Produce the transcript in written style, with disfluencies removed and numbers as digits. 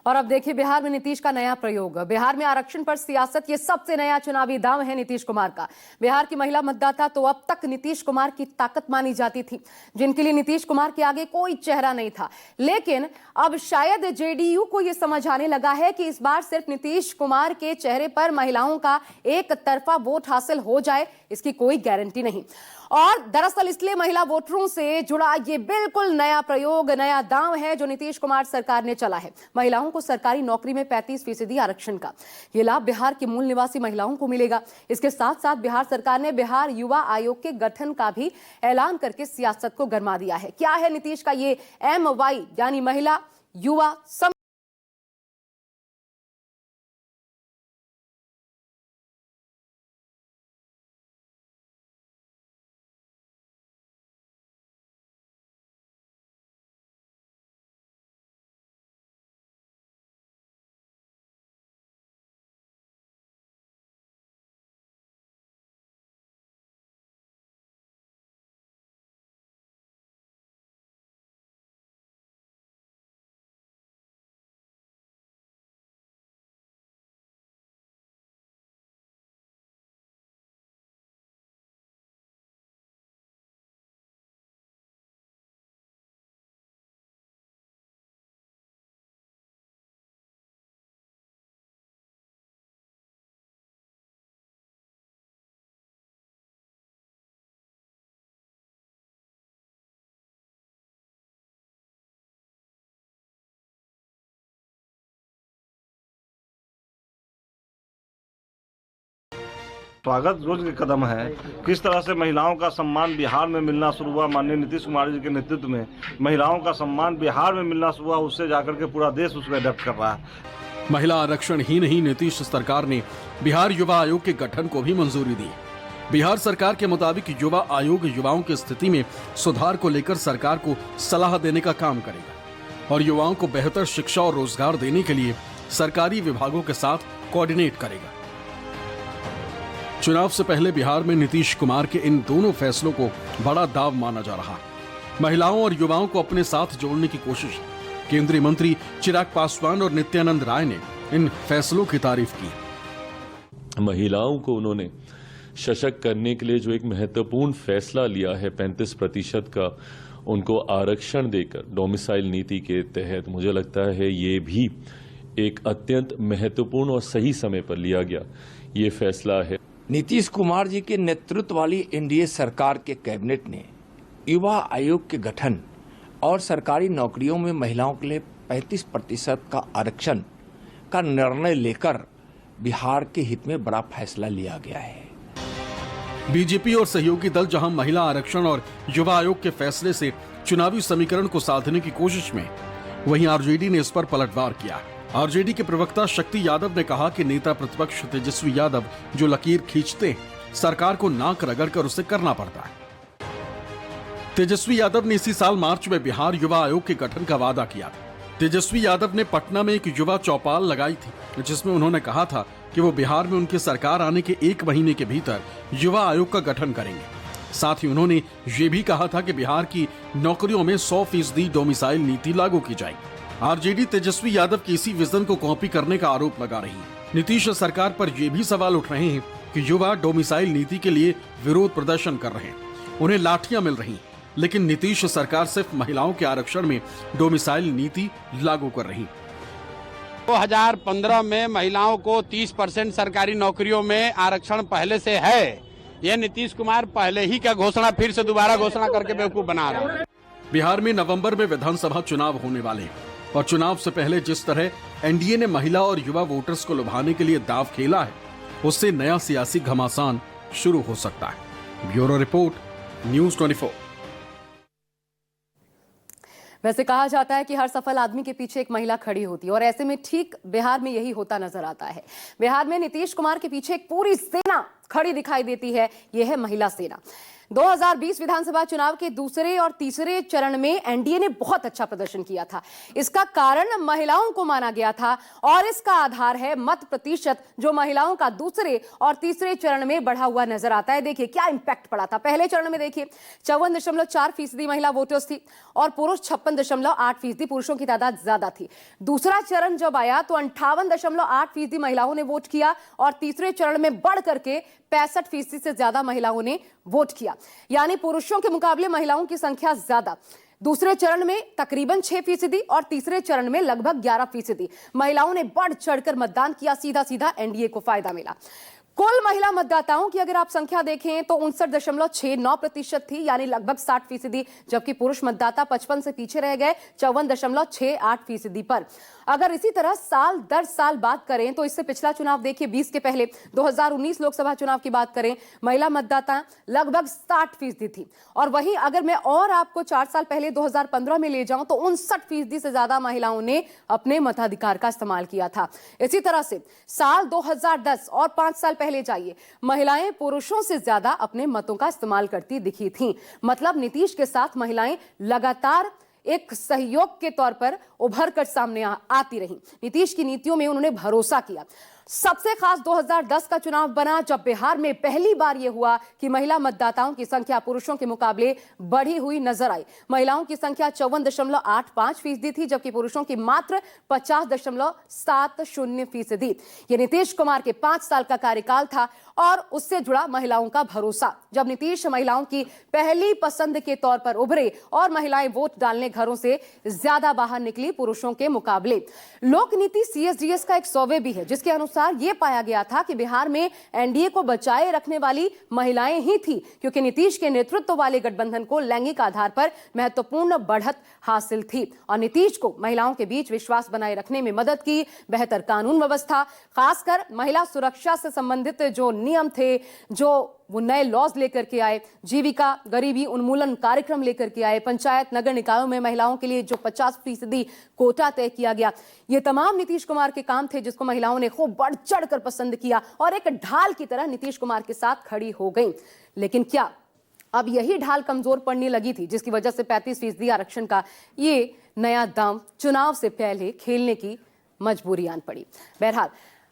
और अब देखिए बिहार में नीतीश का नया प्रयोग। बिहार में आरक्षण पर सियासत, ये सबसे नया चुनावी दांव है नीतीश कुमार का। बिहार की महिला मतदाता तो अब तक नीतीश कुमार की ताकत मानी जाती थी, जिनके लिए नीतीश कुमार के आगे कोई चेहरा नहीं था। लेकिन अब शायद जेडीयू को यह समझ आने लगा है कि इस बार सिर्फ नीतीश कुमार के चेहरे पर महिलाओं का एक तरफा वोट हासिल हो जाए, इसकी कोई गारंटी नहीं। और दरअसल इसलिए महिला वोटरों से जुड़ा ये बिल्कुल नया प्रयोग, नया दांव है जो नीतीश कुमार सरकार ने चला है। महिलाओं को सरकारी नौकरी में 35% आरक्षण का ये लाभ बिहार की मूल निवासी महिलाओं को मिलेगा। इसके साथ साथ बिहार सरकार ने बिहार युवा आयोग के गठन का भी ऐलान करके सियासत को गरमा दिया है। क्या है नीतीश का ये MY यानी महिला युवा स्वागत योग्य कदम है। किस तरह से महिलाओं का सम्मान बिहार में मिलना शुरू हुआ, माननीय नीतीश कुमार जी के नेतृत्व में महिलाओं का सम्मान बिहार में मिलना शुरू हुआ, उससे जाकर के पूरा देश उसको अडॉप्ट कर रहा है। महिला आरक्षण ही नहीं, नीतीश सरकार ने बिहार युवा आयोग के गठन को भी मंजूरी दी। बिहार सरकार के मुताबिक युवा आयोग युवाओं की स्थिति में सुधार को लेकर सरकार को सलाह देने का काम करेगा और युवाओं को बेहतर शिक्षा और रोजगार देने के लिए सरकारी विभागों के साथ कोऑर्डिनेट करेगा। चुनाव से पहले बिहार में नीतीश कुमार के इन दोनों फैसलों को बड़ा दाव माना जा रहा है। महिलाओं और युवाओं को अपने साथ जोड़ने की कोशिश। केंद्रीय मंत्री चिराग पासवान और नित्यानंद राय ने इन फैसलों की तारीफ की। महिलाओं को उन्होंने सशक्त करने के लिए जो एक महत्वपूर्ण फैसला लिया है, 35% का उनको आरक्षण देकर डोमिसाइल नीति के तहत, मुझे लगता है ये भी एक अत्यंत महत्वपूर्ण और सही समय पर लिया गया ये फैसला है। नीतीश कुमार जी के नेतृत्व वाली एनडीए सरकार के कैबिनेट ने युवा आयोग के गठन और सरकारी नौकरियों में महिलाओं के लिए 35% का आरक्षण का निर्णय लेकर बिहार के हित में बड़ा फैसला लिया गया है। बीजेपी और सहयोगी दल जहां महिला आरक्षण और युवा आयोग के फैसले से चुनावी समीकरण को साधने की कोशिश में, वहीं आरजेडी ने इस पर पलटवार किया। आरजेडी के प्रवक्ता शक्ति यादव ने कहा कि नेता प्रतिपक्ष तेजस्वी यादव जो लकीर खींचते हैं, सरकार को नाक रगड़कर उसे करना पड़ता है। तेजस्वी यादव ने इसी साल मार्च में बिहार युवा आयोग के गठन का वादा किया था। तेजस्वी यादव ने पटना में एक युवा चौपाल लगाई थी, जिसमें उन्होंने कहा था कि वो बिहार में उनकी सरकार आने के 1 महीने के भीतर युवा आयोग का गठन करेंगे। साथ ही उन्होंने ये भी कहा था कि बिहार की नौकरियों में 100% डोमिसाइल नीति लागू की जाएगी। आरजेडी तेजस्वी यादव की इसी विजन को कॉपी करने का आरोप लगा रही है। नीतीश सरकार पर ये भी सवाल उठ रहे हैं कि युवा डोमिसाइल नीति के लिए विरोध प्रदर्शन कर रहे हैं, उन्हें लाठियां मिल रही, लेकिन नीतीश सरकार सिर्फ महिलाओं के आरक्षण में डोमिसाइल नीति लागू कर रही। 2015 में महिलाओं को 30% सरकारी नौकरियों में आरक्षण पहले से है। ये नीतीश कुमार पहले ही क्या घोषणा फिर से दोबारा घोषणा करके बेवकूफ बना रहा है। बिहार में नवंबर में विधानसभा चुनाव होने वाले और चुनाव से पहले जिस तरह एनडीए ने महिला और युवा वोटर्स को लुभाने के लिए दांव खेला है, उससे नया सियासी घमासान शुरू हो सकता है। Bureau report, news 24। वैसे कहा जाता है कि हर सफल आदमी के पीछे एक महिला खड़ी होती है और ऐसे में ठीक बिहार में यही होता नजर आता है। बिहार में नीतीश कुमार के पीछे एक पूरी सेना खड़ी दिखाई देती है, यह है महिला सेना। 2020 विधानसभा चुनाव के दूसरे और तीसरे चरण में एनडीए ने बहुत अच्छा प्रदर्शन किया था। इसका कारण महिलाओं को माना गया था और इसका आधार है मत प्रतिशत, जो महिलाओं का दूसरे और तीसरे चरण में बढ़ा हुआ नजर आता है। देखिए क्या इंपैक्ट पड़ा था। पहले चरण में देखिए 54.4% महिला वोटर्स थी और पुरुष 56.8%, पुरुषों की तादाद ज्यादा थी। दूसरा चरण जब आया तो 58.8% महिलाओं ने वोट किया और तीसरे चरण में बढ़ करके 65% से ज्यादा महिलाओं ने वोट किया, यानी पुरुषों के मुकाबले महिलाओं की संख्या ज्यादा। दूसरे चरण में तकरीबन 6% और तीसरे चरण में लगभग 11% महिलाओं ने बढ़ चढ़कर मतदान किया। सीधा सीधा एनडीए को फायदा मिला। कुल महिला मतदाताओं की अगर आप संख्या देखें तो 59.69% थी, यानी लगभग 60%, जबकि पुरुष मतदाता 55 से पीछे रह गए 54.68% पर। अगर इसी तरह साल दर साल बात करें तो इससे पिछला चुनाव देखिए 20 के पहले 2019 लोकसभा चुनाव की बात करें, महिला मतदाता लगभग 60% थी। और वहीं अगर मैं और आपको 4 साल पहले 2015 में ले जाऊं तो 59% से ज्यादा महिलाओं ने अपने मताधिकार का इस्तेमाल किया था। इसी तरह से साल 2010 और 5 साल पहले जाइए, महिलाएं पुरुषों से ज्यादा अपने मतों का इस्तेमाल करती दिखी थीं। मतलब नीतीश के साथ महिलाएं लगातार एक सहयोग के तौर पर उभर कर सामने आती रहीं। नीतीश की नीतियों में उन्होंने भरोसा किया। सबसे खास 2010 का चुनाव बना जब बिहार में पहली बार यह हुआ कि महिला मतदाताओं की संख्या पुरुषों के मुकाबले बढ़ी हुई नजर आई। महिलाओं की संख्या 54.85% थी, जबकि पुरुषों की मात्र 50.70%। यह नीतीश कुमार के 5 साल का कार्यकाल था और उससे जुड़ा महिलाओं का भरोसा। जब नीतीश महिलाओं की पहली पसंद के तौर पर उभरे और महिलाएं वोट डालने घरों से ज्यादा बाहर निकली पुरुषों के मुकाबले। लोक नीति CSDS का एक सर्वे भी है जिसके अनुसार यह पाया गया था कि बिहार में एनडीए को बचाए रखने वाली महिलाएं ही थी, क्योंकि नीतीश के नेतृत्व वाले गठबंधन को लैंगिक आधार पर महत्वपूर्ण बढ़त हासिल थी और नीतीश को महिलाओं के बीच विश्वास बनाए रखने में मदद की। बेहतर कानून व्यवस्था, खासकर महिला सुरक्षा से संबंधित जो नियम थे, जो वो नए लॉज लेकर के आए, जीविका गरीबी उन्मूलन कार्यक्रम लेकर के आए, पंचायत नगर निकायों में महिलाओं के लिए जो 50% कोटा तय किया गया, ये तमाम नीतीश कुमार के काम थे जिसको महिलाओं ने खूब बढ़ चढ़ कर पसंद किया और एक ढाल की तरह नीतीश कुमार के साथ खड़ी हो गई। लेकिन क्या अब यही ढाल कमजोर पड़ने लगी थी, जिसकी वजह से 35% आरक्षण का ये नया दांव चुनाव से पहले खेलने की मजबूरी आन पड़ी। बहरहाल